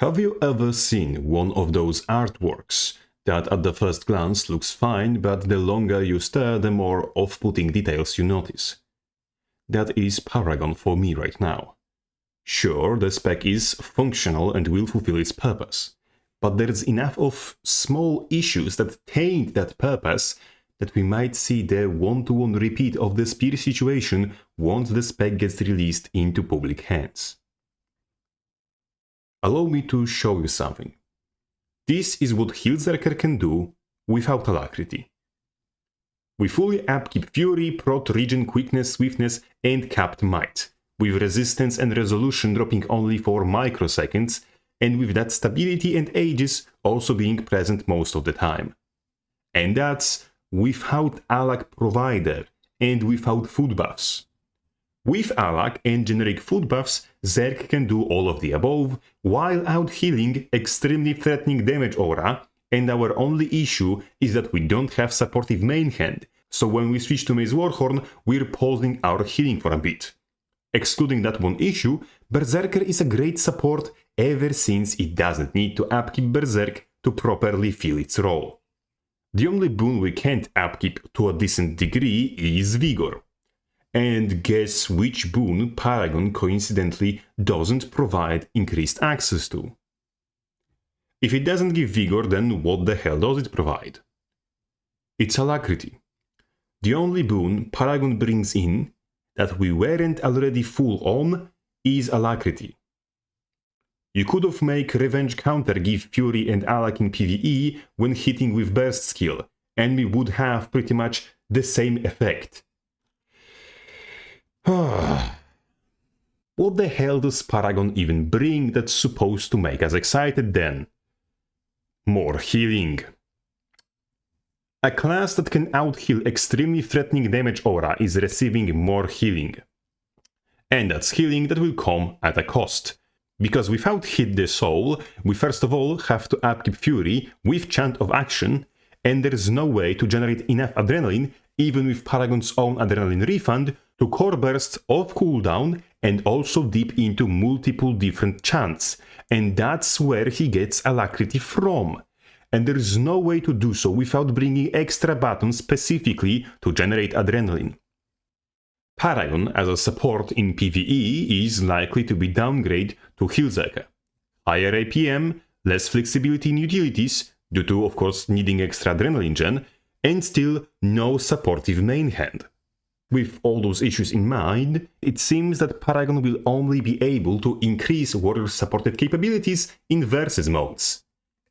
Have you ever seen one of those artworks that at the first glance looks fine, but the longer you stare, the more off-putting details you notice? That is Paragon for me right now. Sure, the spec is functional and will fulfill its purpose, but there's enough of small issues that taint that purpose that we might see the one-to-one repeat of the spear situation once the spec gets released into public hands. Allow me to show you something. This is what Healzerker can do without alacrity. We fully upkeep Fury, Prot, Regen, Quickness, Swiftness and Capped Might, with Resistance and Resolution dropping only for microseconds, and with that stability and Aegis also being present most of the time. And that's without Alak Provider and without food buffs. With Alak and generic food buffs, Zerg can do all of the above, while out-healing extremely threatening damage aura, and our only issue is that we don't have supportive main hand, so when we switch to Maze Warhorn, we're pausing our healing for a bit. Excluding that one issue, Berserker is a great support ever since it doesn't need to upkeep Berserk to properly fill its role. The only boon we can't upkeep to a decent degree is Vigor. And guess which boon Paragon coincidentally doesn't provide increased access to? If it doesn't give Vigor, then what the hell does it provide? It's Alacrity. The only boon Paragon brings in that we weren't already full on is Alacrity. You could have made Revenge counter give Fury and Alak in PvE when hitting with Burst skill, and we would have pretty much the same effect. What the hell does Paragon even bring that's supposed to make us excited then? More healing. A class that can out-heal extremely threatening damage aura is receiving more healing. And that's healing that will come at a cost. Because without Hit the Soul, we first of all have to upkeep Fury with Chant of Action, and there is no way to generate enough adrenaline, even with Paragon's own adrenaline refund, to core bursts off cooldown and also dip into multiple different chants, and that's where he gets Alacrity from. And there is no way to do so without bringing extra buttons specifically to generate adrenaline. Paragon as a support in PvE is likely to be downgraded to Healzerker. Higher APM, less flexibility in utilities, due to of course needing extra adrenaline gen, and still no supportive main hand. With all those issues in mind, it seems that Paragon will only be able to increase warrior supported capabilities in versus modes.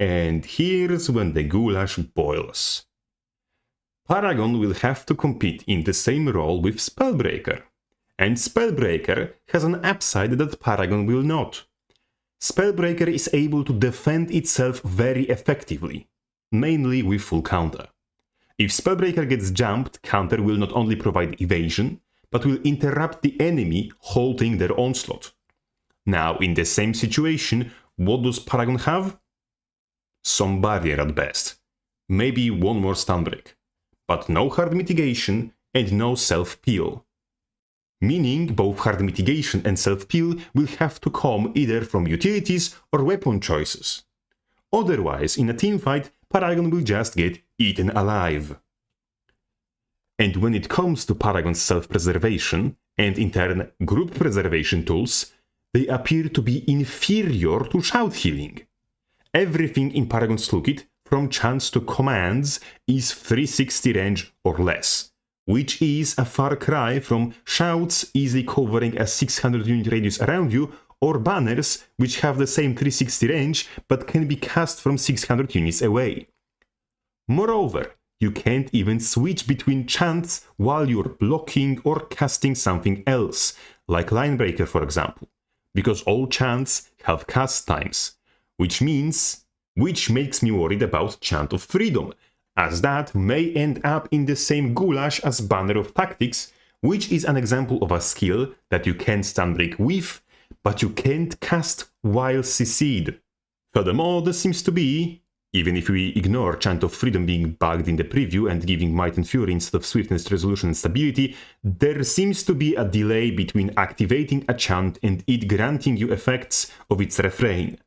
And here's when the goulash boils. Paragon will have to compete in the same role with Spellbreaker. And Spellbreaker has an upside that Paragon will not. Spellbreaker is able to defend itself very effectively, mainly with full counter. If Spellbreaker gets jumped, counter will not only provide evasion, but will interrupt the enemy halting their onslaught. Now, in the same situation, what does Paragon have? Some barrier at best. Maybe one more stun break. But no hard mitigation and no self-peel. Meaning both hard mitigation and self-peel will have to come either from utilities or weapon choices. Otherwise, in a teamfight, Paragon will just get eaten alive. And when it comes to Paragon's self-preservation, and in turn group preservation tools, they appear to be inferior to shout healing. Everything in Paragon's toolkit, from chants to commands, is 360 range or less, which is a far cry from shouts easily covering a 600 unit radius around you, or banners which have the same 360 range but can be cast from 600 units away. Moreover, you can't even switch between chants while you're blocking or casting something else, like Linebreaker for example, because all chants have cast times, which makes me worried about Chant of Freedom, as that may end up in the same goulash as Banner of Tactics, which is an example of a skill that you can stun break with, but you can't cast while CC'd. Furthermore, there seems to be, even if we ignore Chant of Freedom being bugged in the preview and giving Might and Fury instead of Swiftness, Resolution and Stability, there seems to be a delay between activating a chant and it granting you effects of its refrain.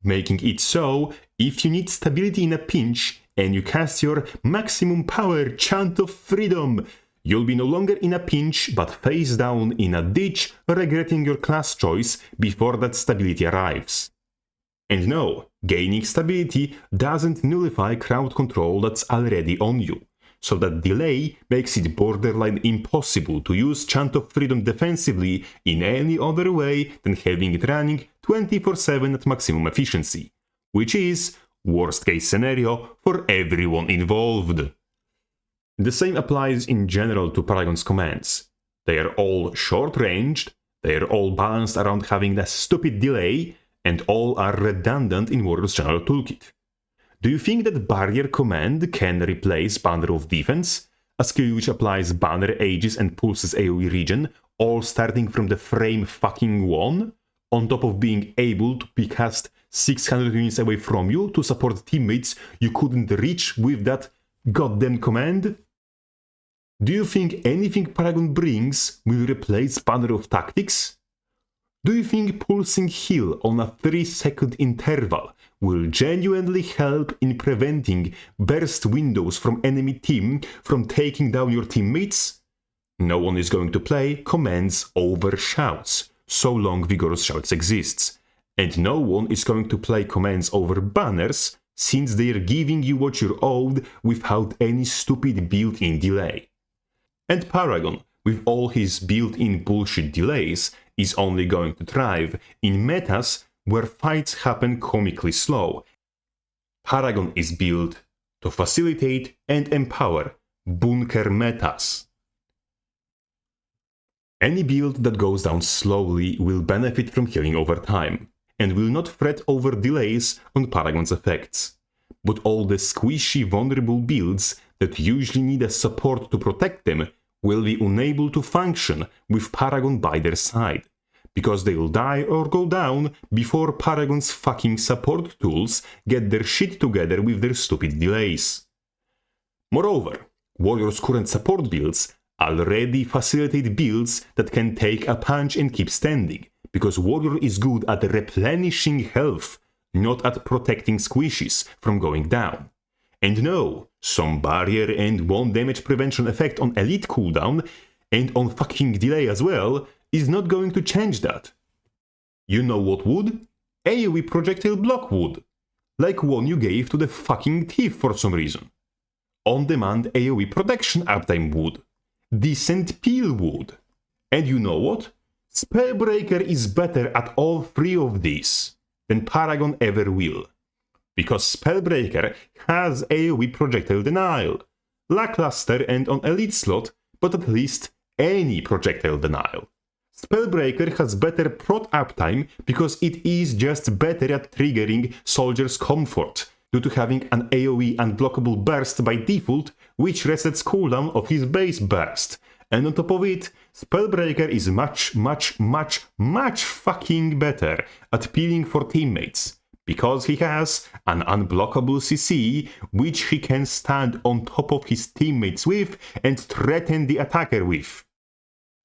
making it so if you need stability in a pinch and you cast your maximum power Chant of Freedom, you'll be no longer in a pinch but face down in a ditch, regretting your class choice before that stability arrives. And no, gaining stability doesn't nullify crowd control that's already on you, so that delay makes it borderline impossible to use Chant of Freedom defensively in any other way than having it running 24/7 at maximum efficiency, which is worst case scenario for everyone involved. The same applies in general to Paragon's commands. They are all short-ranged, they are all balanced around having a stupid delay, and all are redundant in Warrior's general toolkit. Do you think that Barrier command can replace Banner of Defense, a skill which applies Banner Aegis and pulses AoE regen, all starting from the frame fucking 1, on top of being able to be cast 600 units away from you to support teammates you couldn't reach with that goddamn command? Do you think anything Paragon brings will replace Banner of Tactics? Do you think pulsing heal on a 3-second interval will genuinely help in preventing burst windows from enemy team from taking down your teammates? No one is going to play commands over shouts, so long Vigorous Shouts exists. And no one is going to play commands over banners, since they're giving you what you're owed without any stupid built-in delay. And Paragon, with all his built-in bullshit delays, is only going to thrive in metas where fights happen comically slow. Paragon is built to facilitate and empower bunker metas. Any build that goes down slowly will benefit from healing over time, and will not fret over delays on Paragon's effects. But all the squishy vulnerable builds that usually need a support to protect them will be unable to function with Paragon by their side, because they'll die or go down before Paragon's fucking support tools get their shit together with their stupid delays. Moreover, Warrior's current support builds already facilitate builds that can take a punch and keep standing, because Warrior is good at replenishing health, not at protecting squishies from going down. And no, some barrier and 1 damage prevention effect on elite cooldown, and on fucking delay as well, is not going to change that. You know what would? AoE projectile block would. Like one you gave to the fucking thief for some reason. On-demand AoE protection uptime would. Decent peel would. And you know what? Spellbreaker is better at all 3 of these than Paragon ever will. Because Spellbreaker has AoE projectile denial. Lackluster and on elite slot, but at least any projectile denial. Spellbreaker has better prot uptime because it is just better at triggering soldiers' comfort, due to having an AoE unblockable burst by default, which resets cooldown of his base burst. And on top of it, Spellbreaker is much fucking better at peeling for teammates, because he has an unblockable CC which he can stand on top of his teammates with and threaten the attacker with.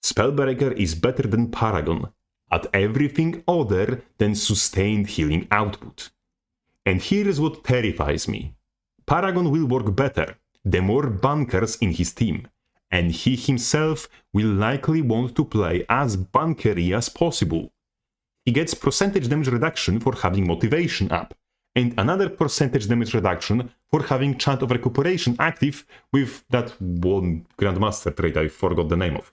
Spellbreaker is better than Paragon at everything other than sustained healing output. And here's what terrifies me. Paragon will work better the more bunkers in his team, and he himself will likely want to play as bunkery as possible. He gets percentage damage reduction for having motivation up, and another percentage damage reduction for having Chant of Recuperation active with that one Grandmaster trait I forgot the name of.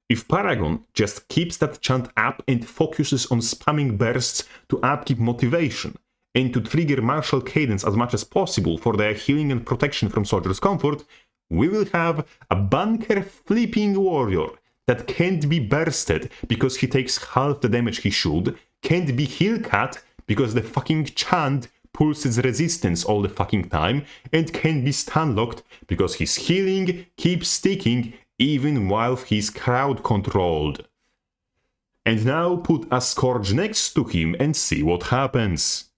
If Paragon just keeps that chant up and focuses on spamming bursts to upkeep motivation, and to trigger martial cadence as much as possible for their healing and protection from soldiers' comfort, we will have a bunker flipping warrior that can't be bursted because he takes half the damage he should, can't be heal cut because the fucking chant pulses resistance all the fucking time, and can't be stun locked because his healing keeps sticking even while he's crowd controlled. And now put a Scourge next to him and see what happens.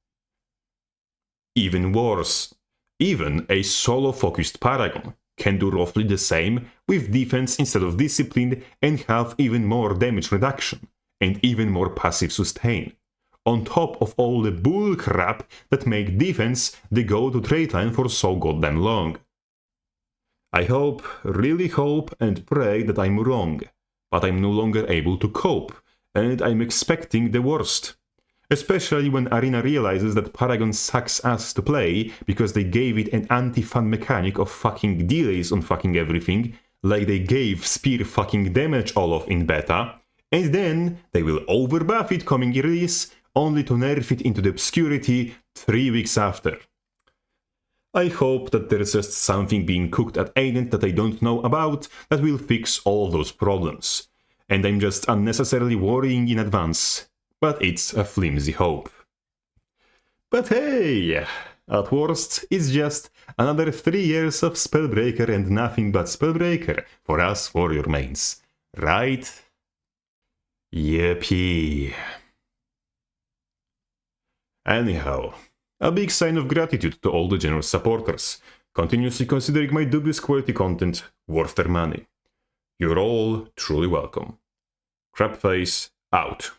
Even worse, even a solo-focused Paragon can do roughly the same with defense instead of discipline and have even more damage reduction, and even more passive sustain. on top of all the bullcrap that make defense the go-to trade line for so goddamn long. I hope, really hope and pray that I'm wrong, but I'm no longer able to cope, and I'm expecting the worst. Especially when Arena realizes that Paragon sucks ass to play because they gave it an anti-fun mechanic of fucking delays on fucking everything, like they gave Spear fucking damage Olaf in beta, and then they will overbuff it coming release, only to nerf it into the obscurity 3 weeks after. I hope that there's just something being cooked at Aident that I don't know about that will fix all those problems, and I'm just unnecessarily worrying in advance, but it's a flimsy hope. But hey, at worst, it's just another 3 years of Spellbreaker and nothing but Spellbreaker for us warrior mains, right? Yippee. Anyhow, a big sign of gratitude to all the generous supporters, continuously considering my dubious quality content worth their money. You're all truly welcome. Crabface out.